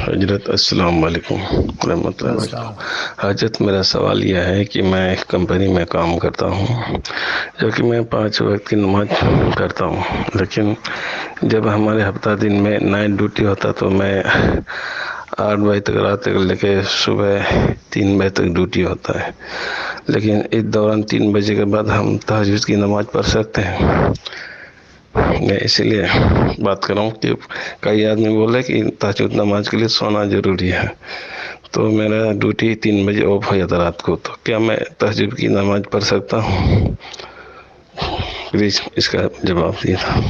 حضرت السلام علیکم ورحمۃ اللہ السلام۔ وبرکاتہ۔ حضرت میرا سوال یہ ہے کہ میں ایک کمپنی میں کام کرتا ہوں، جو کہ میں 5 وقت کی نماز کرتا ہوں، لیکن جب ہمارے ہفتہ دن میں نائٹ ڈیوٹی ہوتا تو میں 8 بجے تک رات تک لے کے صبح 3 بجے تک ڈیوٹی ہوتا ہے، لیکن اس دوران 3 بجے کے بعد ہم تہجد کی نماز پڑھ سکتے ہیں؟ میں اسی لیے بات کر رہا ہوں کہ کئی آدمی بولے کہ تہجد نماز کے لیے سونا ضروری ہے، تو میرا ڈیوٹی 3 بجے آف ہو جاتا رات کو، تو کیا میں تہجد کی نماز پڑھ سکتا ہوں؟ پلیز اس کا جواب دیے تھا۔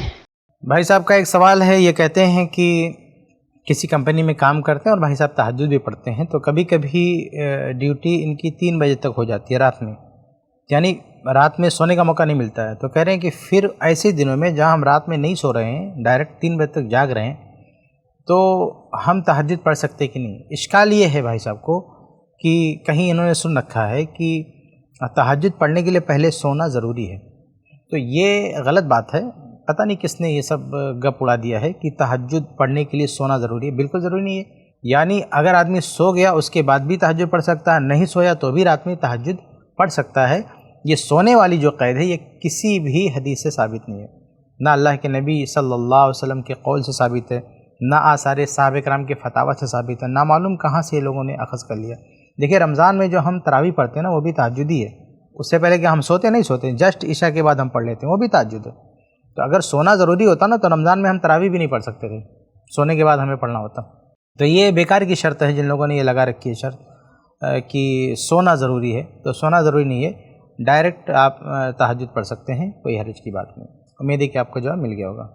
بھائی صاحب کا ایک سوال ہے، یہ کہتے ہیں کہ کسی کمپنی میں کام کرتے ہیں اور بھائی صاحب تہجد بھی پڑھتے ہیں، تو کبھی کبھی ڈیوٹی ان کی 3 بجے تک ہو جاتی ہے رات میں، یعنی رات میں سونے کا موقع نہیں ملتا ہے، تو کہہ رہے ہیں کہ پھر ایسے دنوں میں جہاں ہم رات میں نہیں سو رہے ہیں، ڈائریکٹ 3 بجے تک جاگ رہے ہیں، تو ہم تہجد پڑھ سکتے کہ نہیں؟ اشکال یہ ہے بھائی صاحب کو کہ کہیں انہوں نے سن رکھا ہے کہ تہجد پڑھنے کے لیے پہلے سونا ضروری ہے، تو یہ غلط بات ہے۔ پتہ نہیں کس نے یہ سب گپ اڑا دیا ہے کہ تہجد پڑھنے کے لیے سونا ضروری ہے، بالکل ضروری نہیں ہے۔ یعنی اگر آدمی سو گیا اس کے بعد بھی تہجد پڑھ سکتا ہے، نہیں سویا تو بھی رات میں تہجد پڑھ سکتا ہے۔ یہ سونے والی جو قید ہے یہ کسی بھی حدیث سے ثابت نہیں ہے، نہ اللہ کے نبی صلی اللہ علیہ وسلم کے قول سے ثابت ہے، نہ آثار صحابہ کرام کے فتاوی سے ثابت ہے، نہ معلوم کہاں سے یہ لوگوں نے اخذ کر لیا۔ دیکھیے رمضان میں جو ہم تراویح پڑھتے ہیں نا وہ بھی تہجد ہی ہے، اس سے پہلے کہ ہم سوتے نہیں سوتے، جسٹ عشاء کے بعد ہم پڑھ لیتے ہیں، وہ بھی تہجد ہے۔ تو اگر سونا ضروری ہوتا نا تو رمضان میں ہم تراویح بھی نہیں پڑھ سکتے تھے، سونے کے بعد ہمیں پڑھنا ہوتا۔ تو یہ بیکار کی شرط ہے جن لوگوں نے یہ لگا رکھی ہے شرط کہ سونا ضروری ہے، تو سونا ضروری نہیں ہے، ڈائریکٹ آپ تہجد پڑھ سکتے ہیں، کوئی حرج کی بات نہیں۔ امید ہے کہ آپ کو جواب مل گیا ہوگا۔